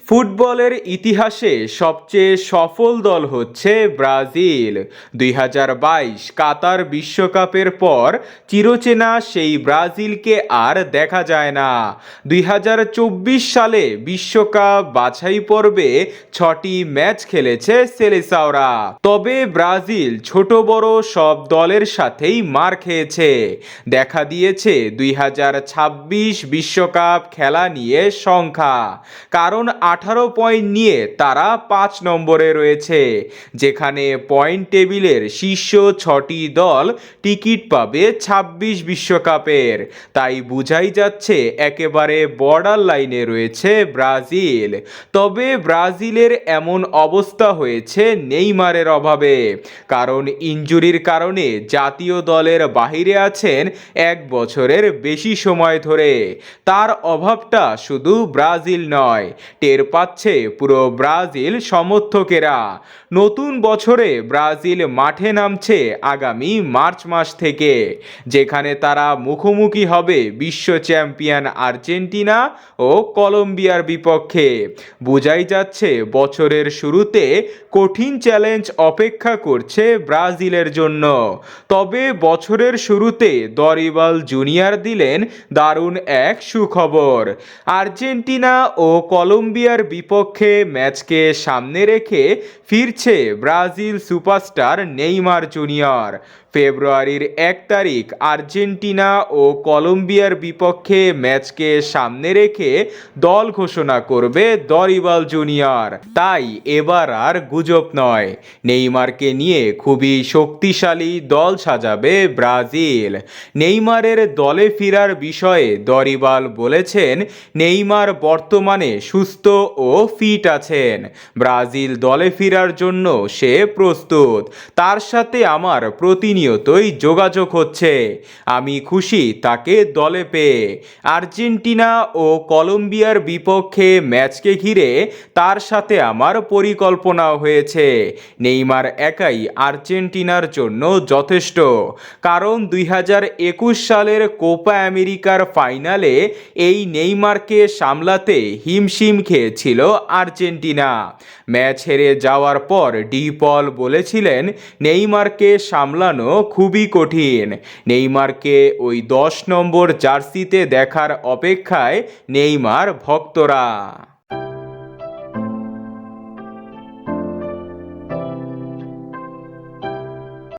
ফুটবলের ইতিহাসে সবচেয়ে সফল দল হচ্ছে ব্রাজিল। ২০২২ কাতার বিশ্বকাপের পর চিরচেনা সেই ব্রাজিলকে আর দেখা যায় না। ২০২৪ সালে বিশ্বকাপ বাছাই পর্বে ৬টি ম্যাচ খেলেছে সেলেসাওরা। তবে ব্রাজিল ছোট বড় সব দলের সাথেই মার খেয়েছে। দেখা দিয়েছে ২০২৬ বিশ্বকাপ খেলা নিয়ে সংখ্যা, কারণ 18 পয়েন্ট নিয়ে তারা 5 নম্বরে রয়েছে, যেখানে পয়েন্ট টেবিলের শীর্ষ 6টি দল টিকিট পাবে 26 বিশ্বকাপের। তাই বোঝাই যাচ্ছে একেবারে বর্ডার লাইনে রয়েছে ব্রাজিল। তবে ব্রাজিলের এমন অবস্থা হয়েছে নেইমারের অভাবে, কারণ ইনজুরির কারণে জাতীয় দলের বাহিরে আছেন 1 বছরের বেশি সময় ধরে। তার অভাবটা শুধু ব্রাজিল নয়, টের পাচ্ছে পুরো ব্রাজিল সমর্থকেরা। নতুন বছরে ব্রাজিল মাঠে নামছে আগামী মার্চ মাস থেকে, যেখানে তারা মুখোমুখি হবে বিশ্ব চ্যাম্পিয়ন আর্জেন্টিনা ও কলম্বিয়ার বিপক্ষে। বোঝাই যাচ্ছে বছরের শুরুতে কঠিন চ্যালেঞ্জ অপেক্ষা করছে ব্রাজিলের জন্য। তবে বছরের শুরুতে দরিবাল জুনিয়র দিলেন দারুণ এক সুখবর। আর্জেন্টিনা ও কলম্বিয়ার বিপক্ষে ম্যাচকে সামনে রেখে ফিরছে ব্রাজিল সুপারস্টার নেইমার জুনিয়র। ফেব্রুয়ারির 1 তারিখ আর্জেন্টিনা ও কলম্বিয়ার বিপক্ষে ম্যাচকে সামনে রেখে দল ঘোষণা করবে দরিবাল জুনিয়র। তাই এবার আর গুজব নয়, নেইমারকে নিয়ে খুবই শক্তিশালী দল সাজাবে ব্রাজিল। নেইমারের দলে ফেরার বিষয়ে দরিবাল বলেছেন, নেইমার বর্তমানে সুস্থ ও ফিট আছেন। ব্রাজিল দলে ফেরার জন্য সে প্রস্তুত। তার সাথে আমার প্রতিনিয়তই যোগাযোগ হচ্ছে। আমি খুশি তাকে দলে পেয়ে। আর্জেন্টিনা ও কলম্বিয়ার বিপক্ষে ম্যাচকে ঘিরে তার সাথে আমার পরিকল্পনাও হয়েছে। নেইমার একাই আর্জেন্টিনার জন্য যথেষ্ট, কারণ 2021 সালের কোপা আমেরিকার ফাইনালে এই নেইমারকে সামলাতে হিমশিম খেয়েছিল আর্জেন্টিনা। ম্যাচ হেরে যাওয়ার পর ডি পল বলেছিলেন, নেইমারকে সামলানো খুবই কঠিন। নেইমারকে ওই 10 নম্বর জার্সিতে দেখার অপেক্ষায় নেইমার ভক্তরা।